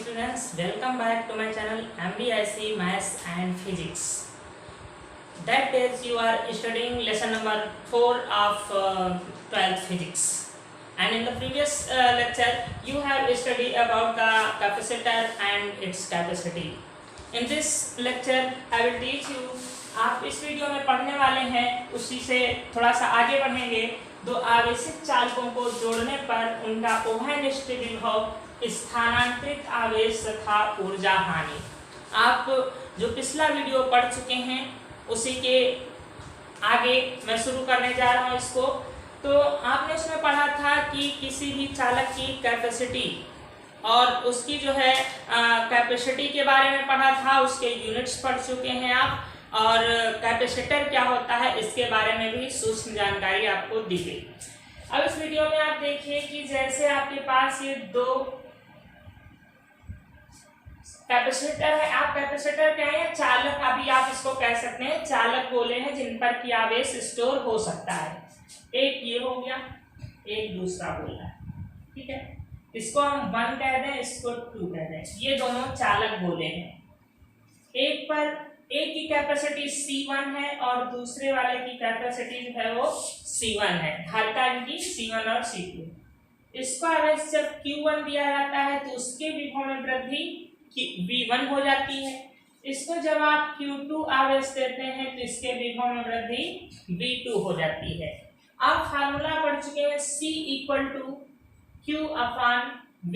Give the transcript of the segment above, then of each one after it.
students, welcome back to my channel MBIC Maths and Physics. That is, you are studying lesson number 4 of 12th Physics. And in the previous lecture, you have studied about the capacitor and its capacity. In this lecture, I will teach you. आप इस video में पढ़ने वाले हैं, उसी से थोड़ा सा आगे बढ़ेंगे। दो आवेशित चालकों को जोड़ने पर उनका उभयनिष्ठ विभव, स्थानांतरित आवेश तथा ऊर्जा हानि। आप जो पिछला वीडियो पढ़ चुके हैं उसी के आगे मैं शुरू करने जा रहा हूँ इसको। तो आपने उसमें पढ़ा था कि किसी भी चालक की कैपेसिटी और उसकी जो है कैपेसिटी के बारे में पढ़ा था, उसके यूनिट्स पढ़ चुके हैं आप, और कैपेसिटर क्या होता है इसके बारे में भी सूक्ष्म जानकारी आपको दी गई। अब इस वीडियो में आप देखिए कि जैसे आपके पास ये दो कैपेसिटर है, आप कैपेसिटर क्या है, चालक, अभी आप इसको कह सकते हैं चालक बोले हैं जिन पर की आवेश स्टोर हो सकता है। एक ये हो गया, एक दूसरा बोला है, ठीक है। इसको हम 1 कह दें, इसको 2 कह दें, ये दोनों चालक बोले हैं। एक की कैपेसिटी C1 है और दूसरे वाले की कैपेसिटी जो है वो C1 है, धारिता इनकी C1 और C2। इसको आवेश जब Q1 दिया जाता है तो उसके विभव में वृद्धि V1 हो जाती है। इसको जब आप Q2 आवेश देते हैं तो इसके विभव में वृद्धि V2 हो जाती है। आप फार्मूला पढ़ चुके हैं C = Q/V,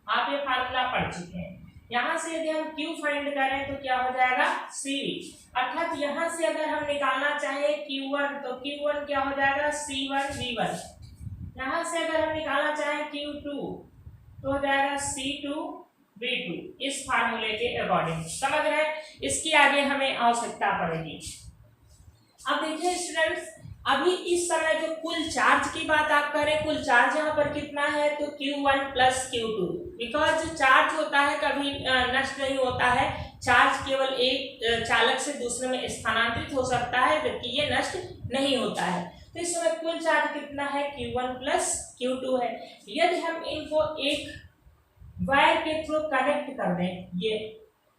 आप ये फार्मूला पढ़ चुके हैं। यहाँ से यदि हम Q फाइंड करें तो क्या हो जाएगा, CV, अर्थात यहाँ से अगर हम निकालना चाहें Q1 तो Q1 क्या हो जाएगा, C1V1। यहाँ से अगर हम निकालना चाहें Q2 तो हो जाएगा C2V2, इस फार्मूले के अकॉर्डिंग। समझ रहे हैं, इसकी आगे हमें आवश्यकता पड़ेगी। अब देखिए स्टूडेंट्स, अभी इस समय जो कुल चार्ज की बात आप करें, कुल चार्ज यहाँ पर कितना है तो Q1 + Q2, बिकॉज जो चार्ज होता है कभी नष्ट नहीं होता है। चार्ज केवल एक चालक से दूसरे में स्थानांतरित हो सकता है, जबकि ये नष्ट नहीं होता है। तो इस समय कुल चार्ज कितना है, Q1 + Q2 है। यदि हम इनको एक वायर के थ्रू कनेक्ट कर दें,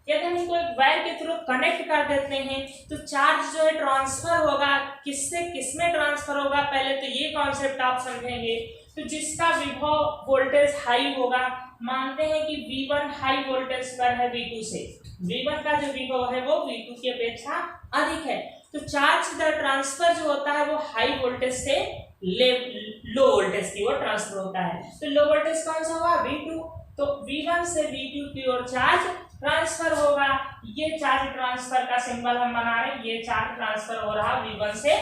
यदि हम इनको एक वायर के थ्रू कनेक्ट कर देते हैं तो चार्ज जो है ट्रांसफर होगा, किससे किसमें ट्रांसफर होगा, पहले तो ये कॉन्सेप्ट आप समझेंगे। तो जिसका विभव वोल्टेज हाई होगा, मानते हैं कि V1 हाई वोल्टेज पर है V2 से, V1 का जो विभव है वो V2 की अपेक्षा अधिक है, तो चार्ज द ट्रांसफर जो होता है वो हाई वोल्टेज से लो वोल्टेज की ओर ट्रांसफर होता है। तो लो वोल्टेज कौन सा हुआ, V2, तो V1 से V2 की ओर चार्ज ट्रांसफर होगा। ये चार्ज ट्रांसफर का सिंबल हम बना रहे हैं, ये चार्ज ट्रांसफर हो रहा V1 से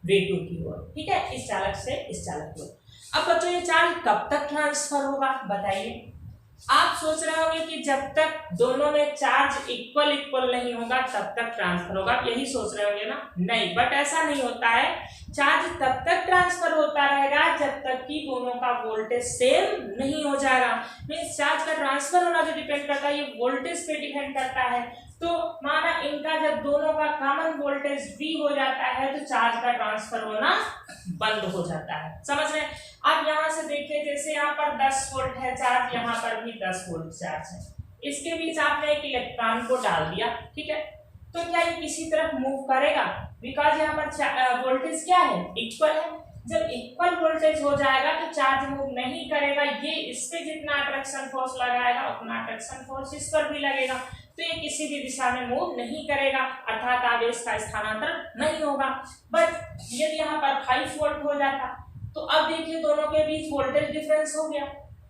V2 की ओर, ठीक है, इस चालक से इस चालक की ओर। अब बच्चों ये चार्ज कब तक ट्रांसफर होगा बताइए। आप सोच रहे होंगे कि जब तक दोनों में चार्ज इक्वल नहीं होगा तब तक ट्रांसफर होगा, आप यही सोच रहे होंगे ना। नहीं, बट ऐसा नहीं होता है। चार्ज तब तक ट्रांसफर होता रहेगा जब तक कि दोनों का वोल्टेज सेम नहीं हो जाएगा। मींस चार्ज का ट्रांसफर होना जो डिपेंड करता है, ये वोल्टेज पे डिपेंड करता है। तो माना इनका जब दोनों का कॉमन वोल्टेज V हो जाता है तो चार्ज का ट्रांसफर होना बंद हो जाता है। समझ रहे हैं। अब यहाँ से देखिए, जैसे यहाँ पर 10 वोल्ट है चार्ज, यहाँ पर भी 10 वोल्ट चार्ज है, इसके बीच आपने एक इलेक्ट्रॉन को डाल दिया, ठीक है। तो क्या ये किसी तरफ मूव करेगा, बिकॉज यहाँ पर वोल्टेज क्या है, इक्वल है। जब इक्वल वोल्टेज हो जाएगा तो चार्ज मूव नहीं करेगा। ये इस पे जितना अट्रैक्शन फोर्स लगाएगा उतना अट्रैक्शन फोर्स इस पर भी लगेगा, तो ये किसी भी दिशा में मूव नहीं करेगा, अर्थात आवेश का स्थानांतरण नहीं होगा। बट यदि यहाँ पर 5 वोल्ट हो जाता तो अब देखिए दोनों के बीच वोल्टेज डिफरेंस हो गया,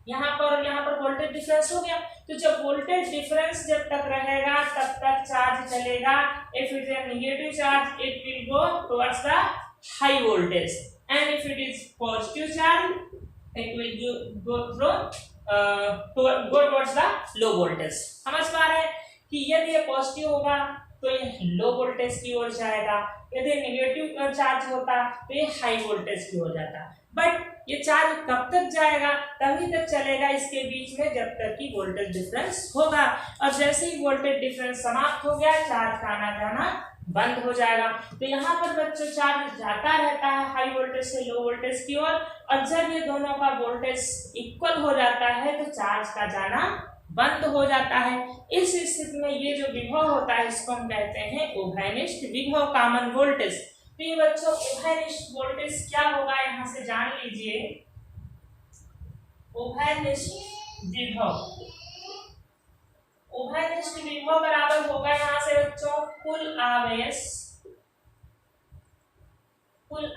यहाँ पर वोल्टेज डिफरेंस हो गया। तो जब वोल्टेज डिफरेंस जब तक रहेगा तब तक चार्ज चलेगा। If it is negative charge it will go towards the high voltage, and if it is positive charge it will go towards the low voltage। समझ पा रहे हैं कि यदि ये पॉजिटिव होगा तो ये लो वोल्टेज की ओर जाएगा, यदि नेगेटिव चार्ज होता तो ये हाई वोल्टेज की ओर जाता। बट ये चार्ज कब तक जाएगा, तभी तक चलेगा इसके बीच में जब तक कि वोल्टेज डिफरेंस होगा, और जैसे ही वोल्टेज डिफरेंस समाप्त हो गया चार्ज का आना जाना बंद हो जाएगा। तो यहाँ पर बच्चों चार्ज जाता रहता है हाई वोल्टेज से लो वोल्टेज की ओर, और जब ये दोनों का वोल्टेज इक्वल हो जाता है तो चार्ज का जाना बंद हो जाता है। इस स्थिति में ये जो विभव होता है इसको हम कहते हैं उभयनिष्ठ विभव, कॉमन वोल्टेज। तो ये बच्चों उभयनिष्ठ वोल्टेज क्या होगा यहाँ से जान लीजिए। उभयनिष्ठ विभव, उभयनिष्ठ विभव बराबर होगा यहाँ से बच्चों कुल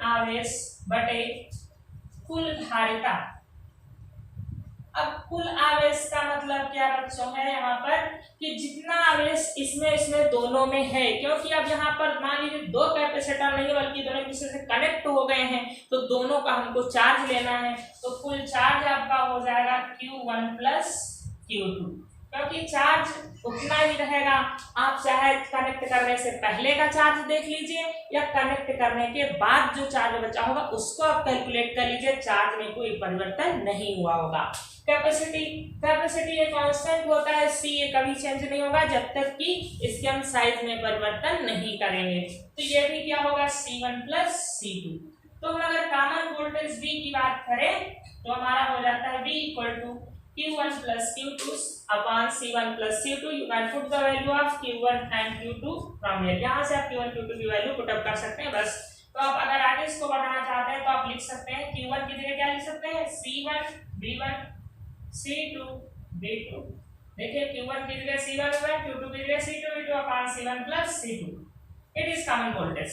आवेश बटे कुल धारिता। अब कुल आवेश का मतलब क्या बच्चों है यहाँ पर कि जितना आवेश इसमें दोनों में है, क्योंकि अब यहाँ पर मान लीजिए दो कैपेसिटर नहीं बल्कि दोनों एक दूसरे से कनेक्ट हो गए हैं, तो दोनों का हमको चार्ज लेना है। तो कुल चार्ज आपका हो जाएगा Q1 प्लस Q2, क्योंकि चार्ज उतना ही रहेगा। आप चाहे कनेक्ट करने से पहले का चार्ज देख लीजिए या कनेक्ट करने के बाद जो चार्ज बचा होगा उसको आप कैलकुलेट कर लीजिए, चार्ज में कोई परिवर्तन नहीं हुआ होगा। कैपेसिटी एक कांस्टेंट होता है, C ये कभी चेंज नहीं होगा जब तक कि इसके हम साइज में परिवर्तन नहीं करेंगे। तो ये भी क्या होगा C1 प्लस C2। तो हम अगर कॉमन वोल्टेज V की बात करें तो हमारा हो जाता है V equal to Q1 plus Q2 upon C1 plus C2। You can put the value of Q1 and Q2 from here। यहाँ से आप Q1 Q2 की वैल्यू पुट अप कर सकते हैं बस। तो आप अगर आगे इसको बढ़ाना चाहते हैं तो आप लिख सकते हैं Q1 की जगह क्या लिख सकते हैं C1 V1 C2 V2। देखिए Q1 की जगह C1 V1, Q2 की जगह C2 V2 upon C1 plus C2। It is common voltage.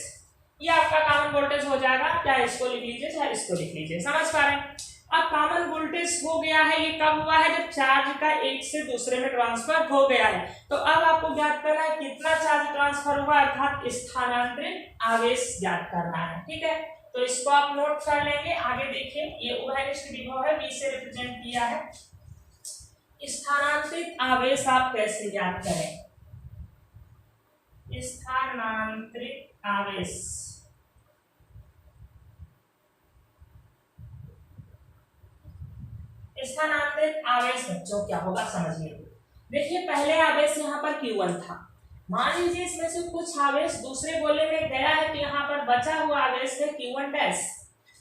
ये आपका कॉमन वोल्टेज हो जाएगा, चाहे इसको लिख लीजिए चाहे इसको लिख लीजिए। समझ पा रहे हैं। अब कॉमन वोल्टेज हो गया है, ये कब हुआ है जब चार्ज का एक से दूसरे में ट्रांसफर हो गया है। तो अब आपको ज्ञात करना है कितना चार्ज ट्रांसफर हुआ, अर्थात स्थानांतरित आवेश ज्ञात करना है। ठीक है, तो इसको आप नोट कर लेंगे। आगे देखिए ये उभयनिष्ठ विभव है, V से रिप्रेजेंट किया है। स्थानांतरित आवेश आप कैसे ज्ञात करें, स्थानांतरित आवेश स्थानांतरित आवेश बच्चों क्या होगा समझिए। देखिए पहले आवेश यहाँ पर Q1 था, मान लीजिए इसमें से कुछ आवेश दूसरे गोले में गया है तो यहाँ पर बचा हुआ आवेश है Q1 डैश,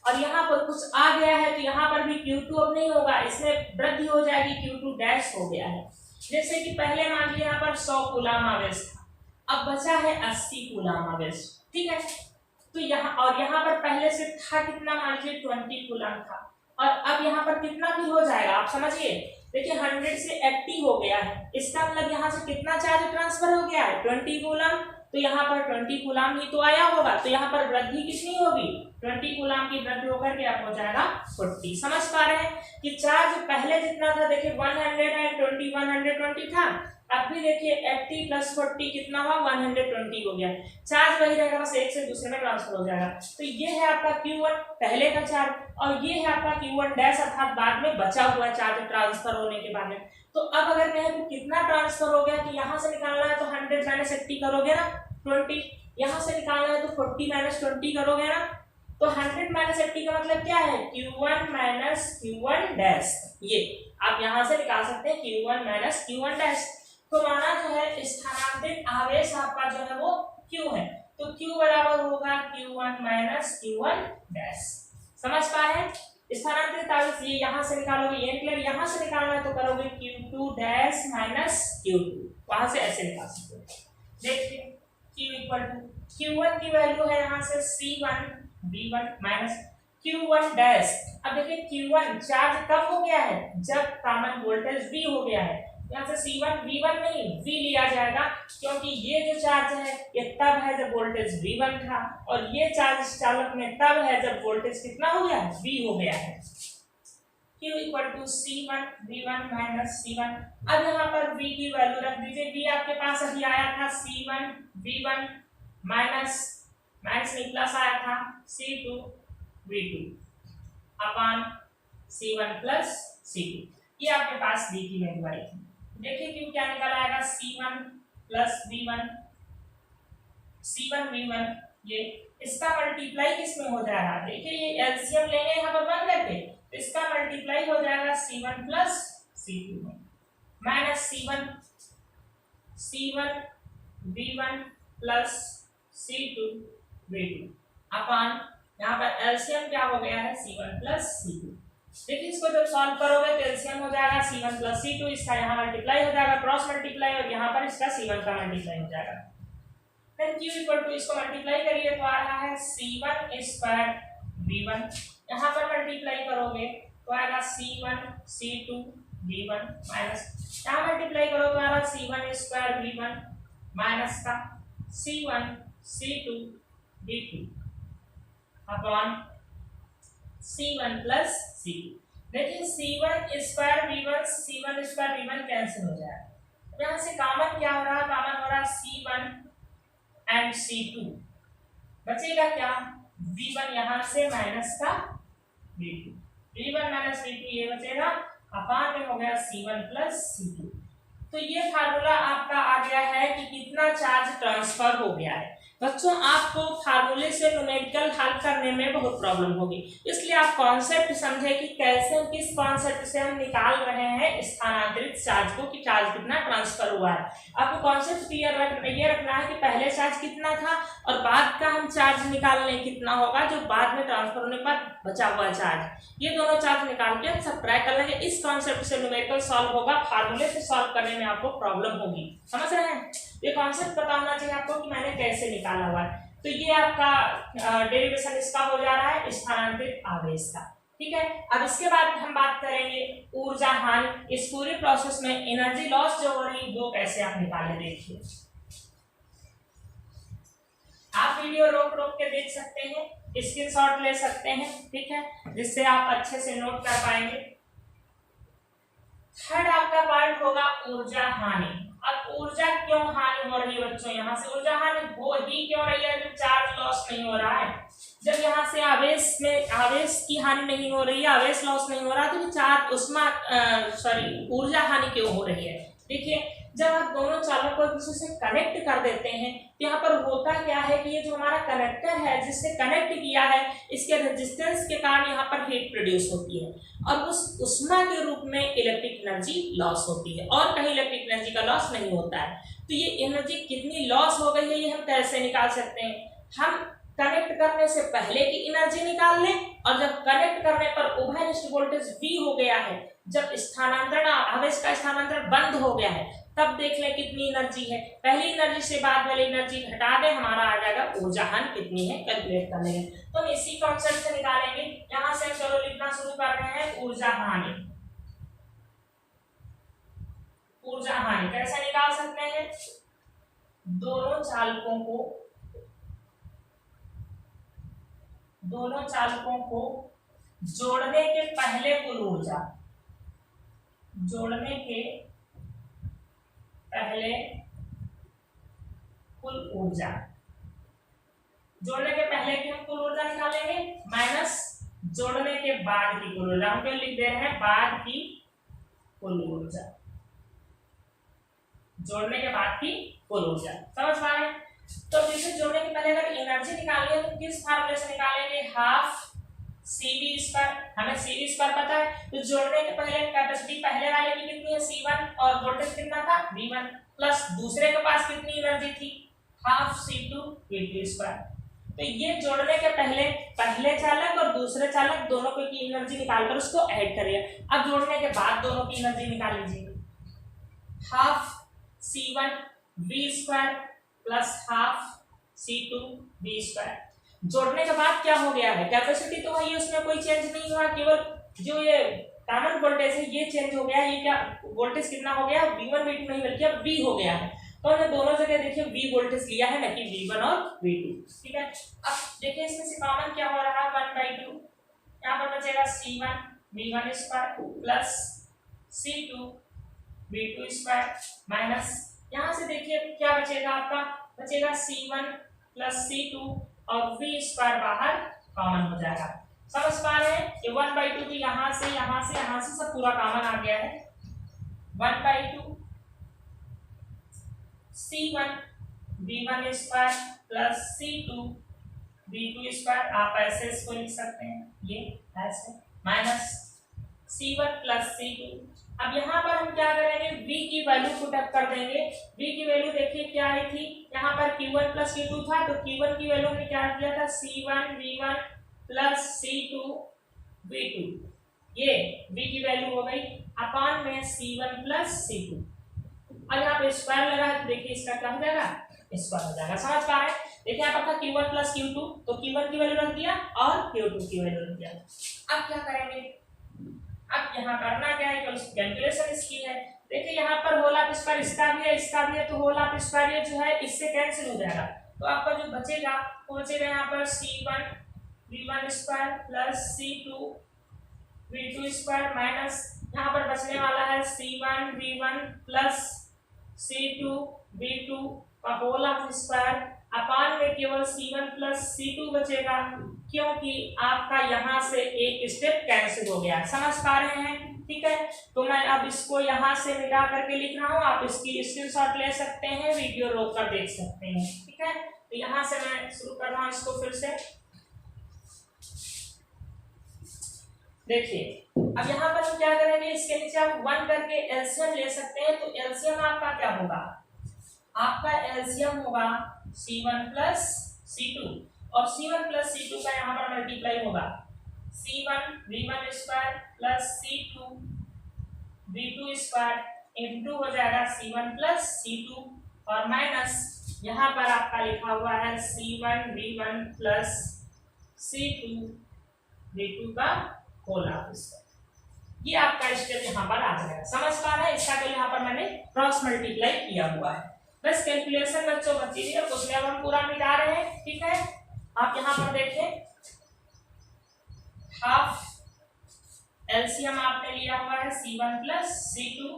और यहाँ पर कुछ आ गया है तो यहाँ पर भी Q2 अब नहीं होगा, इसमें वृद्धि हो जाएगी, Q2 डैश हो गया है। जैसे कि पहले मान लीजिए यहाँ पर 100 कूलाम आवेश था, अब बचा है 80 कूलाम आवेश। ठीक है, तो यहाँ और यहाँ पर पहले से था कितना, मान लीजिए 20 कूलाम था, और अब यहाँ पर कितना भी हो जाएगा आप समझिए। देखिए 100 से 80 हो गया है, इसका मतलब यहाँ से कितना चार्ज ट्रांसफर हो गया है 20 कूलम। तो यहाँ पर 20 कूलम ही तो आया होगा, तो यहाँ पर वृद्धि कितनी होगी 20 कूलम की वृद्धि होकर के आप हो जाएगा 40। समझ पा रहे हैं कि चार्ज पहले जितना था, देखिए 120 120 था, अब भी देखिए 80 प्लस 40 कितना हुआ 120 हो गया। चार्ज वही रहेगा, बस एक से दूसरे में ट्रांसफर हो जाएगा। तो ये है आपका Q1 पहले का चार्ज, और ये है आपका Q1 डैश अर्थात बाद में बचा हुआ चार्ज ट्रांसफर होने के बाद में। तो अब अगर कहें तो कितना ट्रांसफर हो गया, तो यहाँ से निकालना है तो 100 माइनस 80 करोगे ना 20, यहाँ से निकालना है तो 40 माइनस 20 करोगे ना। तो 100 माइनस 80 का मतलब क्या है Q1 माइनस Q1 डैश, ये आप यहाँ से निकाल सकते हैं Q1 माइनस Q1 डैश। तो माना जो है स्थानांतरित आवेश आपका जो है वो Q है, तो Q बराबर होगा Q1 माइनस Q1 डैश। समझ पा रहे हैं, स्थानांतरित आवेश ये यहाँ से निकालोगे, ये निकलेगा, यहाँ से निकालना है तो करोगे Q2 डैश माइनस Q2, वहां से ऐसे निकाल सकते हो। देखिए Q इक्वल टू Q1 की वैल्यू है यहाँ से C1 V1 minus Q1 dash. अब देखिए Q1 चार्ज कब हो गया है, जब कॉमन वोल्टेज V हो गया है। यहाँ से C1 V1 नहीं V लिया जाएगा, क्योंकि ये जो चार्ज है ये तब है जब वोल्टेज V1 था, और ये चार्ज चालक में तब है जब वोल्टेज कितना हो गया V हो गया है। Q equal to C1 V1 minus C1। अब यहाँ पर V की वैल्यू रख दीजिए, V आपके पास अभी आया था C1 V1 माइनस नहीं प्लस आया था C2 V2 अपान C1 प्लस C2, ये आपके पास V की वैल्यू आई थी। देखिए Q क्या निकल आएगा C1 प्लस C1 V1, ये इसका मल्टीप्लाई किसमें हो जाएगा, देखिए ये एलसीएम लेंगे यहाँ पर बन करके, तो इसका मल्टीप्लाई हो जाएगा C1 प्लस C2 में, minus C1 V1 plus C2 V2 अपान यहाँ पर एलसीएम क्या हो गया है C1 प्लस C2। देखिए इसको जब सॉल्व करोगे तो एलसीएम हो जाएगा C1 प्लस C2, इसका यहाँ मल्टीप्लाई हो जाएगा, क्रॉस मल्टीप्लाई, और यहाँ पर इसका C1 का मल्टीप्लाई हो जाएगा। देन Q इक्वल टू इसको मल्टीप्लाई करिए तो आ रहा है C1 स्क्वायर V1, यहाँ पर मल्टीप्लाई करोगे तो आएगा C1 C2 V1 माइनस, यहाँ मल्टीप्लाई करो तो आ रहा C1 स्क्वायर V1 माइनस का C1 C2 V2 upon C1 plus C2। देखिए C1 square V1 C1 square V1 cancel हो जाएगा, यहाँ से कॉमन क्या हो रहा है, कॉमन हो रहा है C1 एंड C2, बचेगा क्या V1 यहाँ से माइनस का V2, V1 माइनस V2 ये बचेगा, अपॉन में हो गया C1 प्लस C2। तो ये फार्मूला आपका आ गया है कि कितना चार्ज ट्रांसफर हो गया है। बच्चों आपको फार्मूले से न्यूमेरिकल हल करने में बहुत प्रॉब्लम होगी, इसलिए आप कॉन्सेप्ट समझे कि कैसे किस कॉन्सेप्ट से हम निकाल रहे हैं स्थानांतरित चार्ज को, कि चार्ज कितना ट्रांसफर हुआ है। आपको कॉन्सेप्ट क्लियर ये रखना है कि पहले चार्ज कितना था और बाद का हम चार्ज निकाल लें कितना होगा, जो बाद में ट्रांसफर होने के बाद बचा हुआ चार्ज, ये दोनों चार्ज निकाल के हम सब्ट्रैक्ट कर लेंगे। इस कॉन्सेप्ट से न्यूमेरिकल सॉल्व होगा, फार्मूले से सॉल्व करने में आपको प्रॉब्लम होगी, समझ रहे हैं। ये कॉन्सेप्ट पता होना चाहिए आपको कि मैंने कैसे निकाला हुआ है। तो ये आपका डेरिवेशन इसका हो जा रहा है स्थानांतरित आवेश का, ठीक है। अब इसके बाद हम बात करेंगे ऊर्जा हानि। इस पूरे प्रोसेस में एनर्जी लॉस जो हो रही है वो कैसे आप निकालें, देखिए आप वीडियो रोक रोक के देख सकते हैं, स्क्रीनशॉट ले सकते हैं, ठीक है, जिससे आप अच्छे से नोट कर पाएंगे। थर्ड आपका पार्ट होगा ऊर्जा हानि। अब ऊर्जा क्यों हानि हो रही है बच्चों, यहाँ से ऊर्जा हानि हो ही क्यों रही है, जब चार्ज लॉस नहीं हो रहा है, जब यहाँ से आवेश की हानि नहीं हो रही है, आवेश लॉस नहीं हो रहा, तो चार्ज उसमें ऊर्जा हानि क्यों हो रही है। देखिए जब आप दोनों चालों को एक दूसरे से कनेक्ट कर देते हैं तो यहाँ पर होता क्या है कि ये जो हमारा कनेक्टर है जिससे कनेक्ट किया है, इसके रेजिस्टेंस के कारण यहाँ पर हीट प्रोड्यूस होती है और उस ऊष्मा के रूप में इलेक्ट्रिक एनर्जी लॉस होती है, और कहीं इलेक्ट्रिक एनर्जी का लॉस नहीं होता है। तो ये एनर्जी कितनी लॉस हो गई है ये हम कैसे निकाल सकते हैं, हम कनेक्ट करने से पहले की एनर्जी निकाल लें, और जब कनेक्ट करने पर उभयनिष्ठ वोल्टेज V हो गया है, जब स्थानांतरण आवेश का स्थानांतरण बंद हो गया है, तब देख लें कितनी एनर्जी है, पहली एनर्जी से बाद वाली एनर्जी घटा दें, हमारा आ जाएगा ऊर्जा हानि कितनी है, कैलकुलेट कर लेंगे। तो हम इसी कॉन्सेप्ट से निकालेंगे। यहाँ से चलो लिखना शुरू कर रहे हैं ऊर्जा हानि। ऊर्जा हानि कैसे निकाल सकते हैं, दोनों चालकों को जोड़ने के पहले कुल ऊर्जा, जोड़ने के पहले कुल ऊर्जा, जोड़ने के पहले की हम कुल ऊर्जा निकालेंगे माइनस जोड़ने के बाद की कुल ऊर्जा, हम क्यों लिख दे रहे हैं बाद की कुल ऊर्जा, जोड़ने के बाद की कुल ऊर्जा, समझ पा रहे हैं। तो जैसे जोड़ने के पहले अगर एनर्जी निकालनी है तो किस फार्मूले से निकालेंगे, हाफ CV स्क्वायर, हमें CV स्क्वायर पता है, तो जोड़ने के पहले कैपेसिटी पहले वाले की कितनी है C1 और वोल्टेज कितना था V1, प्लस दूसरे के पास कितनी एनर्जी थी हाफ C2 V2 स्क्वायर। तो ये जोड़ने के पहले चालक और दूसरे चालक दोनों की एनर्जी निकालकर उसको ऐड करिए। अब जोड़ने के बाद दोनों की एनर्जी निकाल लीजिए, half C1 V square plus half C2 V square. जोड़ने के बाद क्या हो गया है, कैपेसिटी तो वही है, उसमें कोई चेंज नहीं हुआ, केवल जो ये कॉमन वोल्टेज है ये चेंज हो गया है। ये क्या वोल्टेज कितना हो गया, V1 V2 नहीं बल्कि अब V हो गया है। तो हमने दोनों जगह देखिए V वोल्टेज लिया है, न कि V1 और V2, ठीक है। अब देखिए इसमें से कॉमन क्या हो रहा है 1/2, यहाँ पर बचेगा C1 V1 square plus C2 V2 square minus, यहाँ से देखिए क्या बचेगा, आपका बचेगा C1 प्लस C2 और V स्क्वायर बाहर कॉमन हो जाएगा, समझ पा रहे हैं। ये 1/2 तो यहाँ से सब पूरा कॉमन आ गया है, 1/2 C1 V1 square plus C2 V2 square, आप ऐसे इसको लिख सकते हैं, ये ऐसे माइनस C1 प्लस C2। अब यहाँ पर हम क्या करेंगे, V की वैल्यू पुटअप कर देंगे। V की वैल्यू देखिए क्या आई थी, यहाँ पर Q1 प्लस Q2 था, तो Q1 की वैल्यू हमने क्या किया था C1 V1 plus C2 V2, ये v की वैल्यू हो गई अपॉन में c1 प्लस c2। अब यहाँ पे स्क्वायर लगा है तो देखिए इसका क्या हो जाएगा, स्क्वायर हो जाएगा। समझ पा रहे हैं? देखिए यहाँ पर था q1 प्लस q2, तो q1 की वैल्यू रख दिया और q2 की वैल्यू रख दिया। अब क्या करेंगे, अब यहाँ करना क्या है, कैलकुलेशन इसकी है। देखिए यहाँ पर होल ऑफ स्क्वायर इसका भी है, इसका भी है, तो होल ऑफ स्क्वायर जो है इससे कैंसिल हो जाएगा। तो आपका जो बचेगा वो बचेगा यहाँ पर c1 v1 square plus c2 v2 square minus यहाँ पर बचने वाला है c1 v1 plus c2 v2 का होल ऑफ स्क्वायर अपान में केवल c1 प्लस c2 बचेगा, क्योंकि आपका यहाँ से एक स्टेप कैंसिल हो गया। समझ पा रहे हैं? ठीक है, तो मैं अब इसको यहाँ से मिटा करके लिख रहा हूँ, आप इसकी स्क्रीनशॉट ले सकते हैं, वीडियो रोक कर देख सकते हैं। ठीक है, तो यहाँ से मैं शुरू कर रहा हूँ इसको फिर से। देखिए अब यहाँ पर हम क्या करेंगे, इसके नीचे आप 1 करके एलसीएम ले सकते हैं। तो एलसीएम आपका क्या होगा, आपका एलसीएम होगा c1 प्लस c2 और c1 प्लस c2 का यहाँ पर मल्टीप्लाई होगा c1 v1 square plus c2 v2 square into हो जाएगा c1 प्लस c2 और माइनस यहाँ पर आपका लिखा हुआ है c1 v1 plus c2 v2 का होल ऑफ स्क्वायर। ये आपका स्टेप यहाँ पर आ जाएगा। समझ पा रहे हैं? इसका तो यहाँ पर मैंने क्रॉस मल्टीप्लाई किया हुआ है। बस कैलकुलेशन बच्चों बची है, उसमें अब हम पूरा मिटा रहे हैं। ठीक है, आप यहाँ पर देखें हाफ एलसीएम आपने लिया हुआ है c1 प्लस c2।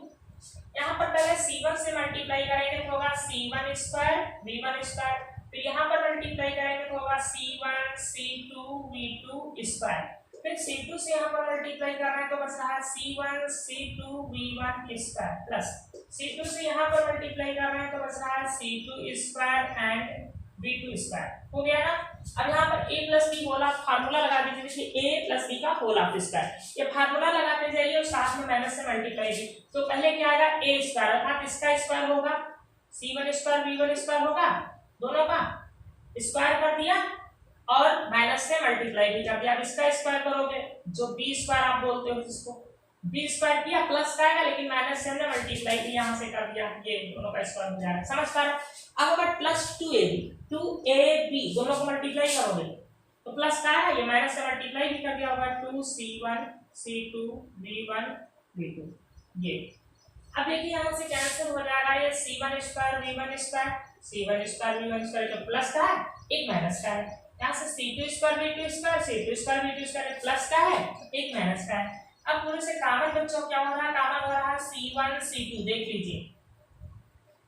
यहाँ पर पहले c1 से मल्टीप्लाई करेंगे तो होगा c1 स्क्वायर v1 स्क्वायर, फिर यहाँ पर मल्टीप्लाई करेंगे तो होगा c1 c2 v2 स्क्वायर, फिर c2 से यहाँ पर मल्टीप्लाई कर रहे हैं तो बच रहा है c1 c2 v1 square plus c2 से यहाँ पर मल्टीप्लाई कर रहे हैं तो बच रहा है c2 square and v2 square. हो गया ना? अब यहाँ पर a plus B whole of formula लगा दीजिए। देखिए a प्लस बी का होल ऑफ स्क्वायर, ये फार्मूला लगाते जाइए और साथ में माइनस से मल्टीप्लाई भी। तो पहले क्या आएगा a स्क्वायर अर्थात इसका स्क्वायर होगा, c1 स्क्वायर v1 स्क्वायर होगा, दोनों का स्क्वायर कर दिया और माइनस से मल्टीप्लाई भी कर दिया। अब इसका स्क्वायर करोगे जो b स्क्वायर आप बोलते हो जिसको, b स्क्वायर किया प्लस का आएगा लेकिन माइनस से हमने मल्टीप्लाई भी यहाँ से कर दिया, ये दोनों का स्क्वायर हो जाएगा। समझ पा रहे हैं? अब अगर प्लस 2ab दोनों को मल्टीप्लाई करोगे तो प्लस का है, ये माइनस से मल्टीप्लाई भी कर दिया होगा 2c1 c2 v1 v2 ये। अब देखिए यहाँ से कैंसिल हो जाएगा ये c1 square v1 square, c1 square v1 square जो प्लस का है एक माइनस का है, यहाँ से c2 square v2 square c2 square v2 square plus का है एक माइनस का है। अब पूरे से कॉमन बच्चों क्या हो रहा है, कॉमन हो रहा है c1 c2, देख लीजिए।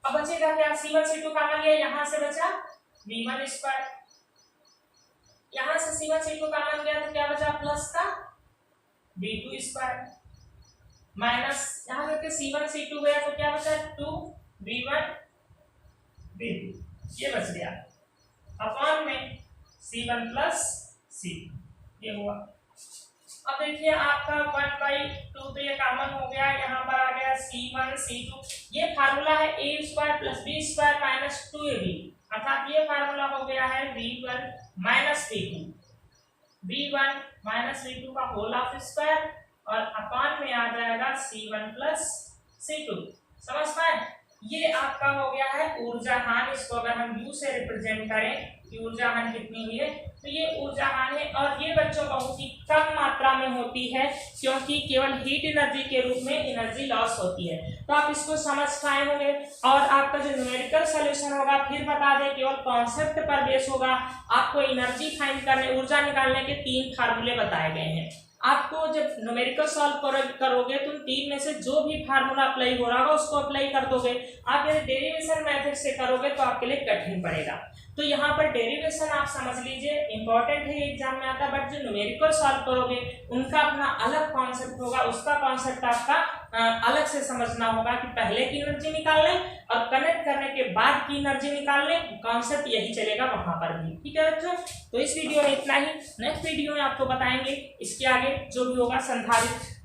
अब बचेगा क्या, c1 c2 कॉमन लिया, यहाँ से बचा v1 स्क्वायर, यहाँ से c1 c2 कॉमन गया तो क्या बचा प्लस का v2 स्क्वायर माइनस यहाँ से c1 c2 गया तो क्या बचा 2v1 v2 ये बच गया अपॉन में c1 प्लस c ये हुआ। अब देखिए आपका 1/2 तो ये कॉमन हो गया, यहाँ पर आ गया c1 c2, ये फार्मूला है a square plus b square minus 2ab अर्थात ये फार्मूला हो गया है v1 minus v2, v1 minus v2 का होल ऑफ स्क्वायर और अपान में आ जाएगा c1 प्लस c2। समझ पाए? ये आपका हो गया है ऊर्जा हानि। इसको अगर हम u से रिप्रेजेंट करें कि ऊर्जा हानि कितनी हुई है तो ये ऊर्जा हानि है, और ये बच्चों बहुत ही कम मात्रा में होती है क्योंकि केवल हीट एनर्जी के रूप में एनर्जी लॉस होती है। तो आप इसको समझ पाए होंगे और आपका जो न्यूमेरिकल सॉल्यूशन होगा फिर बता दें केवल कॉन्सेप्ट पर बेस होगा। आपको एनर्जी फाइंड करने ऊर्जा निकालने के 3 फार्मूले बताए गए हैं। आपको जब न्यूमेरिकल सॉल्व करोगे तो 3 में से जो भी फार्मूला अप्लाई हो रहा होगा उसको अप्लाई कर दोगे। आप यदि डेरिवेशन मेथड से करोगे तो आपके लिए कठिन पड़ेगा। तो यहाँ पर डेरिवेशन आप समझ लीजिए इंपॉर्टेंट है, एग्जाम में आता है, बट जो न्यूमेरिकल सॉल्व करोगे उनका अपना अलग कॉन्सेप्ट होगा, उसका कॉन्सेप्ट आपका अलग से समझना होगा कि पहले की एनर्जी निकाल लें और कनेक्ट करने के बाद की एनर्जी निकाल लें। कॉन्सेप्ट यही चलेगा वहां पर भी। ठीक है बच्चों, तो इस वीडियो में इतना ही। नेक्स्ट वीडियो में आपको बताएंगे इसके आगे जो भी होगा संधारित्र